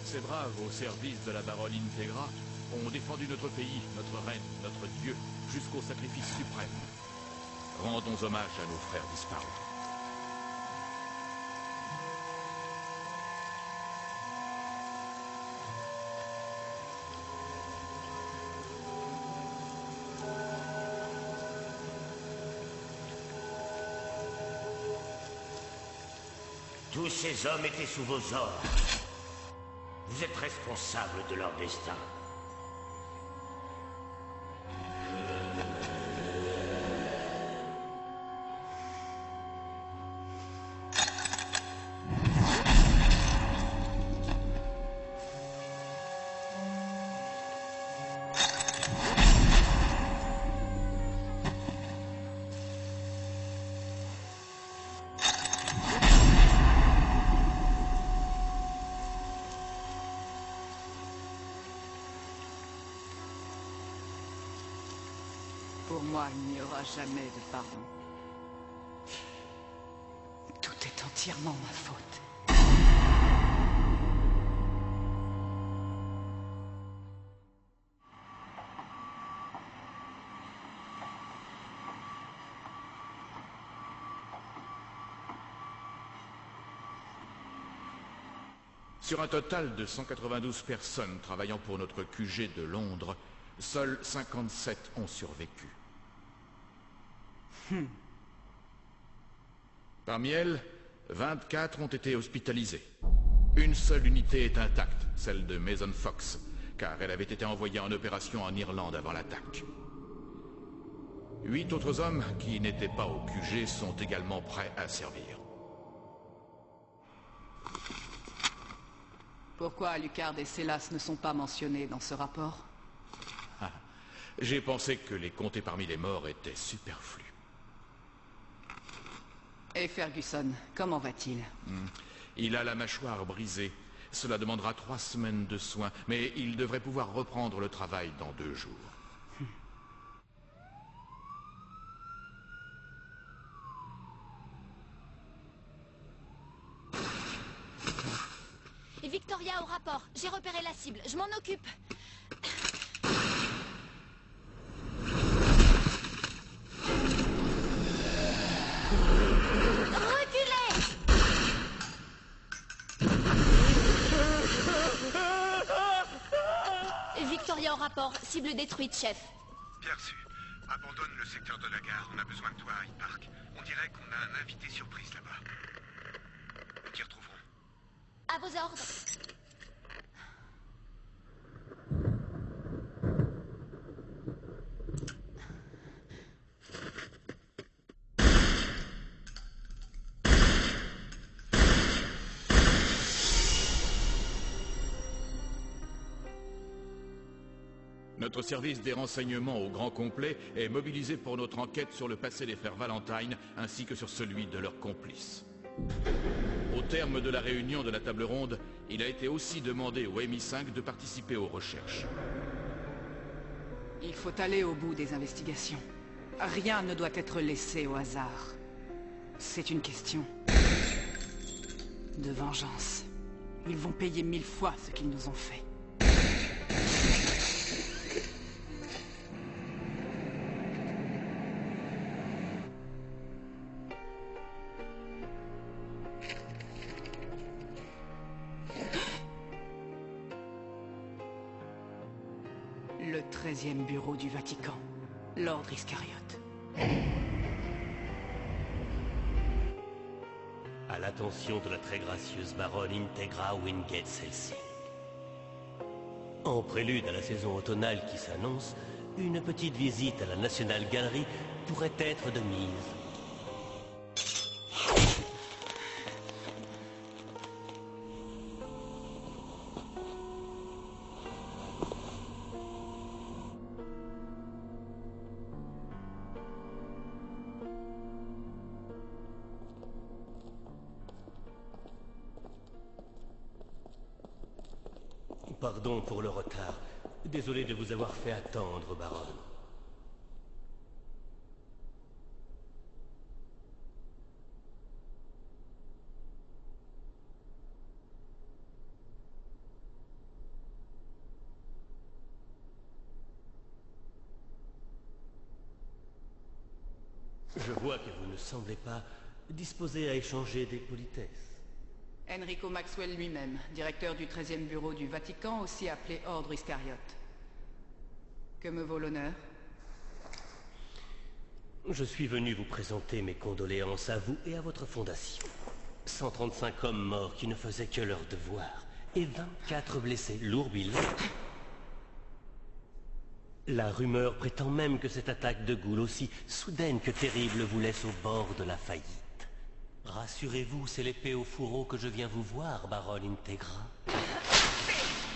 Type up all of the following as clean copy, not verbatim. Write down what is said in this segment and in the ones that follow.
Ces braves au service de la baronne Integra ont défendu notre pays, notre reine, notre dieu, jusqu'au sacrifice suprême. Rendons hommage à nos frères disparus. Tous ces hommes étaient sous vos ordres. Vous êtes responsable de leur destin. Pour moi, il n'y aura jamais de pardon. Tout est entièrement ma faute. Sur un total de 192 personnes travaillant pour notre QG de Londres, seuls 57 ont survécu. Parmi elles, 24 ont été hospitalisées. Une seule unité est intacte, celle de Mason Fox, car elle avait été envoyée en opération en Irlande avant l'attaque. 8 autres hommes qui n'étaient pas au QG sont également prêts à servir. Pourquoi Alucard et Sélas ne sont pas mentionnés dans ce rapport? J'ai pensé que les compter parmi les morts était superflu. Et Ferguson, comment va-t-il? Il a la mâchoire brisée. Cela demandera 3 semaines de soins, mais il devrait pouvoir reprendre le travail dans 2 jours. Et Victoria au rapport. J'ai repéré la cible. Je m'en occupe. Victoria au rapport. Cible détruite, chef. Bien reçu. Abandonne le secteur de la gare. On a besoin de toi à Hyde Park. On dirait qu'on a un invité surprise là-bas. Nous t'y retrouverons. À vos ordres. Notre service des renseignements au grand complet est mobilisé pour notre enquête sur le passé des frères Valentine ainsi que sur celui de leurs complices. Au terme de la réunion de la table ronde, il a été aussi demandé au MI5 de participer aux recherches. Il faut aller au bout des investigations. Rien ne doit être laissé au hasard. C'est une question de vengeance. Ils vont payer 1000 fois ce qu'ils nous ont fait. Le 13e bureau du Vatican, l'Ordre Iscariote. À l'attention de la très gracieuse baronne Integra Wingate Celsing. En prélude à la saison automnale qui s'annonce, une petite visite à la National Gallery pourrait être de mise. Pardon pour le retard. Désolé de vous avoir fait attendre, baronne. Je vois que vous ne semblez pas disposé à échanger des politesses. Enrico Maxwell lui-même, directeur du 13e bureau du Vatican, aussi appelé Ordre Iscariote. Que me vaut l'honneur? Je suis venu vous présenter mes condoléances à vous et à votre fondation. 135 hommes morts qui ne faisaient que leur devoir, et 24 blessés, lourd bilan. La rumeur prétend même que cette attaque de Ghoul, aussi soudaine que terrible, vous laisse au bord de la faillite. Rassurez-vous, c'est l'épée au fourreau que je viens vous voir, baronne Integra.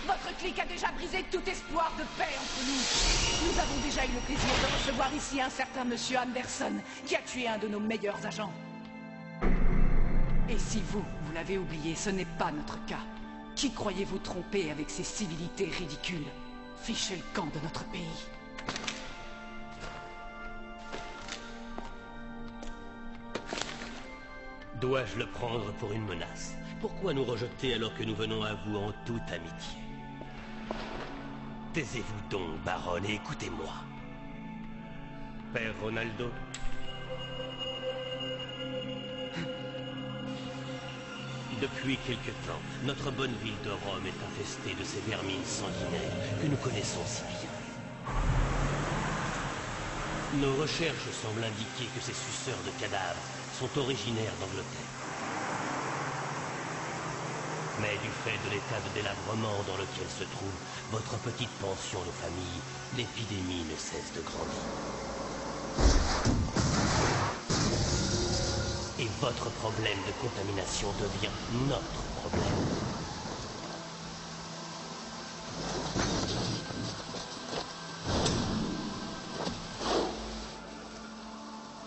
Votre clique a déjà brisé tout espoir de paix entre nous. Nous avons déjà eu le plaisir de recevoir ici un certain monsieur Anderson, qui a tué un de nos meilleurs agents. Et si vous l'avez oublié, ce n'est pas notre cas. Qui croyez-vous tromper avec ces civilités ridicules? Fichez le camp de notre pays. Dois-je le prendre pour une menace? Pourquoi nous rejeter alors que nous venons à vous en toute amitié? Taisez-vous donc, baronne, et écoutez-moi. Père Ronaldo. Depuis quelque temps, notre bonne ville de Rome est infestée de ces vermines sanguinaires que nous connaissons si bien. Nos recherches semblent indiquer que ces suceurs de cadavres sont originaires d'Angleterre. Mais du fait de l'état de délabrement dans lequel se trouve votre petite pension de famille, l'épidémie ne cesse de grandir. Et votre problème de contamination devient notre problème.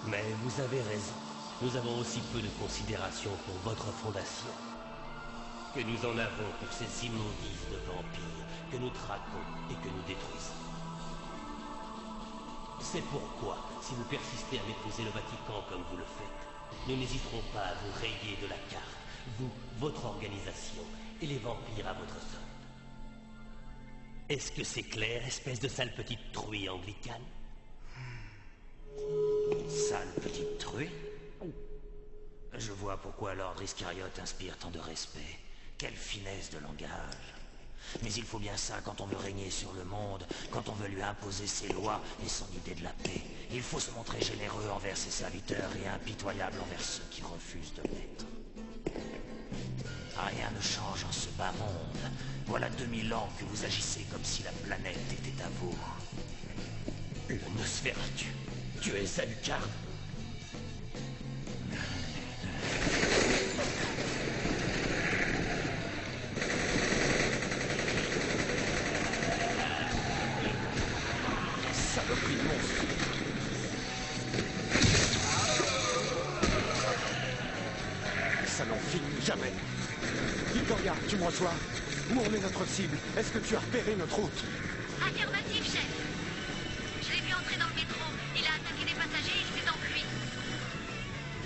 Mais vous avez raison. Nous avons aussi peu de considération pour votre fondation que nous en avons pour ces immondices de vampires que nous traquons et que nous détruisons. C'est pourquoi, si vous persistez à mépriser le Vatican comme vous le faites, nous n'hésiterons pas à vous rayer de la carte, vous, votre organisation et les vampires à votre solde. Est-ce que c'est clair, espèce de sale petite truie anglicane? Sale petite truie? Je vois pourquoi l'ordre Iscariote inspire tant de respect. Quelle finesse de langage. Mais il faut bien ça quand on veut régner sur le monde, quand on veut lui imposer ses lois et son idée de la paix. Il faut se montrer généreux envers ses serviteurs et impitoyable envers ceux qui refusent de l'être. Rien ne change en ce bas monde. Voilà 2000 ans que vous agissez comme si la planète était à vous. Le Nosferatu, tu es Alucard? Saloperie de monstre. Ça n'en finit jamais. Victoria, tu me reçois? Où en est notre cible? Est-ce que tu as repéré notre route? Affirmatif, chef. Je l'ai vu entrer dans le métro. Il a attaqué des passagers et il s'est enfui.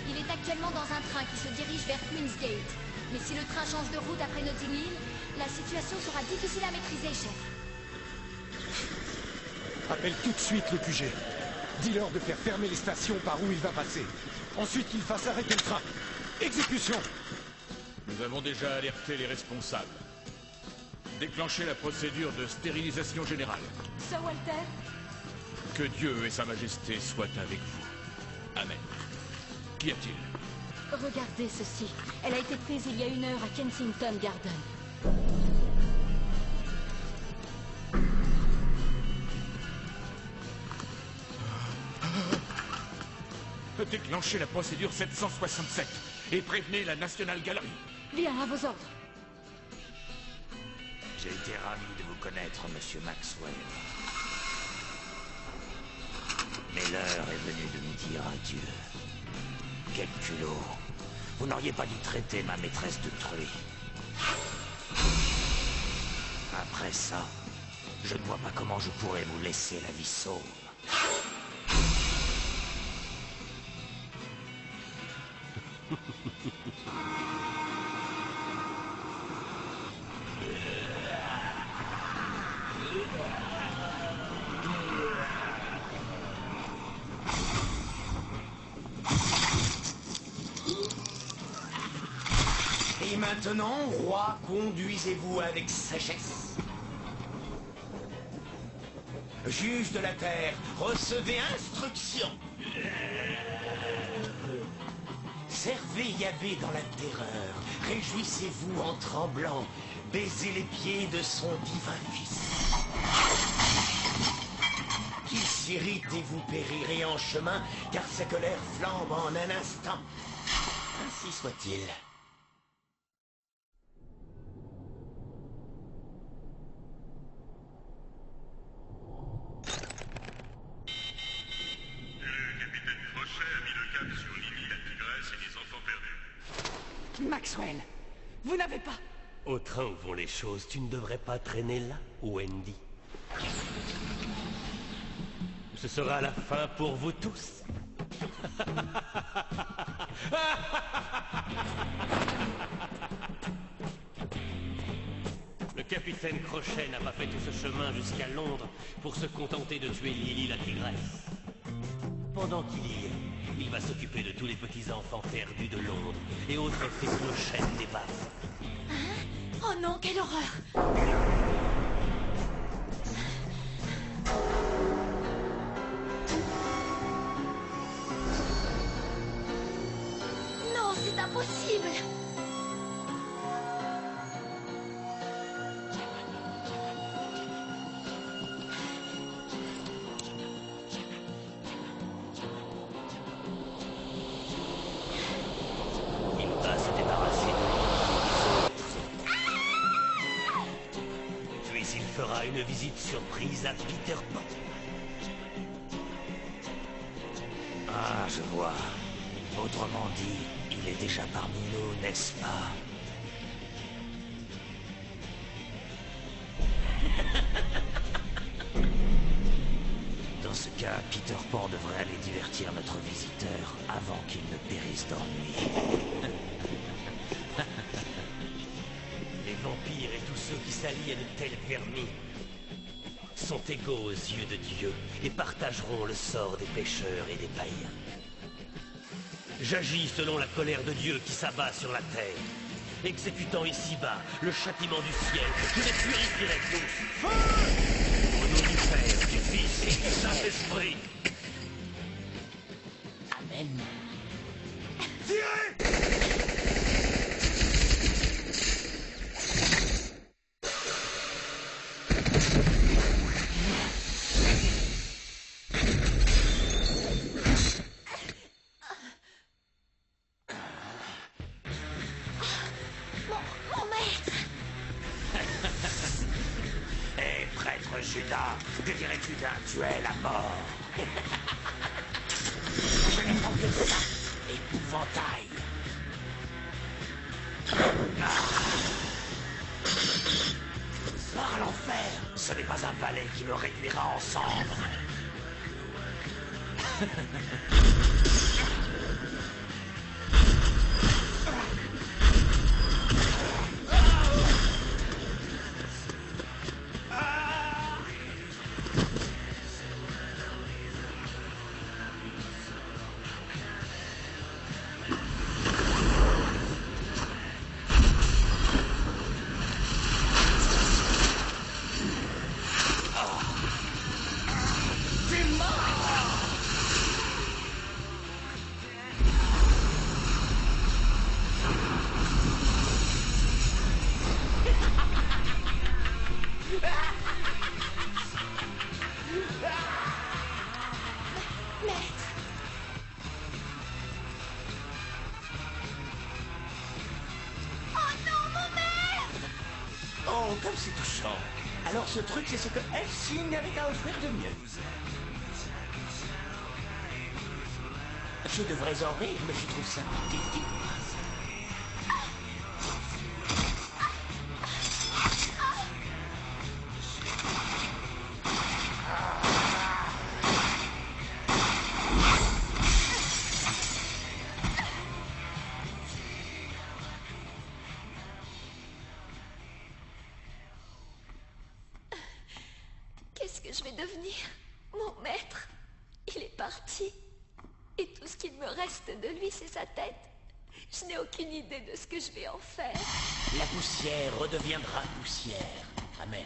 Il est actuellement dans un train qui se dirige vers Queen's Gate. Mais si le train change de route après Notting Hill, la situation sera difficile à maîtriser, chef. Appelle tout de suite le QG. Dis-leur de faire fermer les stations par où il va passer. Ensuite qu'il fasse arrêter le train. Exécution! Nous avons déjà alerté les responsables. Déclenchez la procédure de stérilisation générale. Sir Walter? Que Dieu et Sa Majesté soient avec vous. Amen. Qu'y a-t-il? Regardez ceci. Elle a été prise il y a 1 heure à Kensington Garden. Déclenchez la procédure 767 et prévenez la National Gallery. Bien, à vos ordres. J'ai été ravi de vous connaître, monsieur Maxwell. Mais l'heure est venue de me dire adieu. Quel culot. Vous n'auriez pas dû traiter ma maîtresse de truie. Après ça, je ne vois pas comment je pourrais vous laisser la vie sauve. Et maintenant, roi, conduisez-vous avec sagesse. Juge de la terre, recevez instruction. Servez Yahvé dans la terreur, réjouissez-vous en tremblant, baisez les pieds de son divin fils. Qu'il s'irrite et vous périrez en chemin, car sa colère flambe en un instant. Ainsi soit-il. Maxwell, vous n'avez pas... Au train où vont les choses, tu ne devrais pas traîner là, Wendy. Ce sera la fin pour vous tous. Le capitaine Crochet n'a pas fait tout ce chemin jusqu'à Londres pour se contenter de tuer Lily la tigresse. Pendant qu'il y est, il va s'occuper de tous les petits-enfants perdus de Londres et autres effets clochettes des baffes. Hein? Oh non, quelle horreur! Non, c'est impossible! Une visite surprise à Peter Pan. Ah, je vois. Autrement dit, il est déjà parmi nous, n'est-ce pas? Dans ce cas, Peter Pan devrait aller divertir notre visiteur avant qu'il ne périsse d'ennui. Les vampires et tous ceux qui s'allient à de tels vermis sont égaux aux yeux de Dieu et partageront le sort des pécheurs et des païens. J'agis selon la colère de Dieu qui s'abat sur la terre, exécutant ici-bas le châtiment du ciel. Je les purifierai tous. Feu! Au nom du Père, du Fils et du Saint-Esprit. Amen. Tirez! Judas, que dirais-tu d'un duel à mort? Je n'attends que ça, épouvantail. Par l'enfer, ce n'est pas un palais qui me réduira en cendres. Oh, comme c'est touchant. Alors ce truc, c'est ce que Hellsing avait à offrir de mieux. Je devrais en rire, mais je trouve ça pathétique. Qu'est-ce que je vais devenir? Mon maître, il est parti. Et tout ce qu'il me reste de lui, c'est sa tête. Je n'ai aucune idée de ce que je vais en faire. La poussière redeviendra poussière. Amen.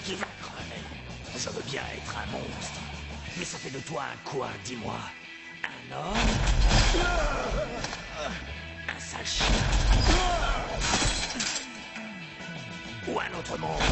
Qui va crever? Je veux bien être un monstre. Mais ça fait de toi un quoi, dis-moi? Un homme? Un sale chien? Ou un autre monstre?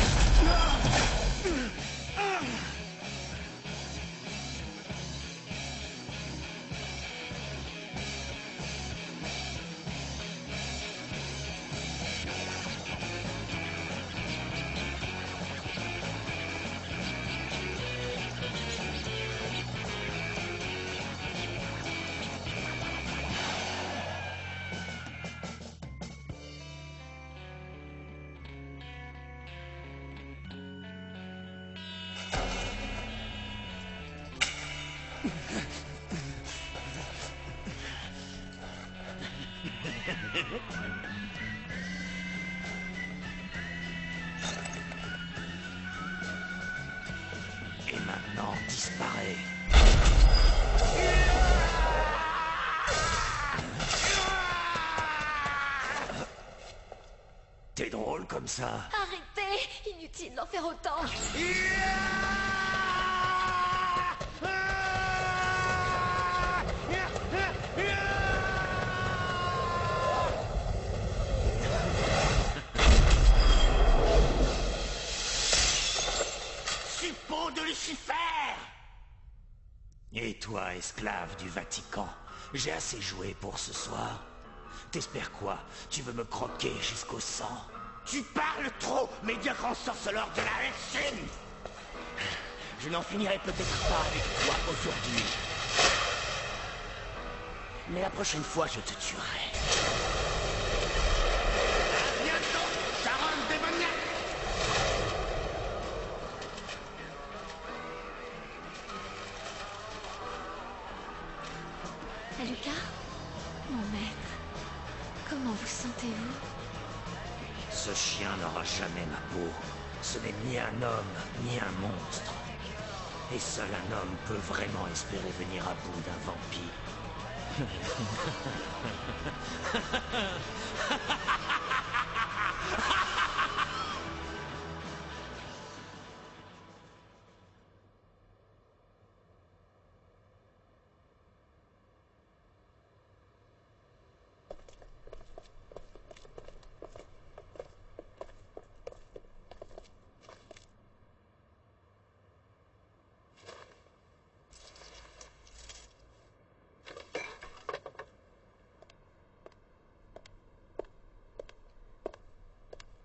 Et maintenant, disparaît. T'es drôle comme ça. Arrêtez! Inutile d'en faire autant. Suppôt de Lucifer! Et toi, esclave du Vatican, j'ai assez joué pour ce soir. T'espères quoi? Tu veux me croquer jusqu'au sang? Tu parles trop, médiocre ensorceleur de la médecine! Je n'en finirai peut-être pas avec toi aujourd'hui. Mais la prochaine fois, je te tuerai. À bientôt, charogne démoniaque! Lucas? Mon maître, comment vous sentez-vous? Ce chien n'aura jamais ma peau. Ce n'est ni un homme, ni un monstre. Et seul un homme peut vraiment espérer venir à bout d'un vampire.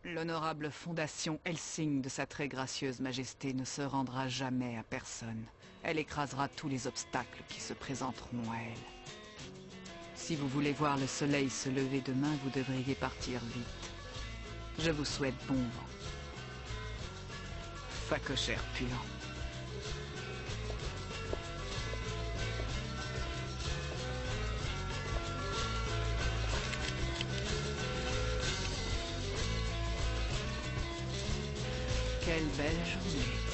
L'honorable fondation Helsing de sa très gracieuse majesté ne se rendra jamais à personne. Elle écrasera tous les obstacles qui se présenteront à elle. Si vous voulez voir le soleil se lever demain, vous devriez partir vite. Je vous souhaite bon vent. Facochère puant. Quelle belle journée.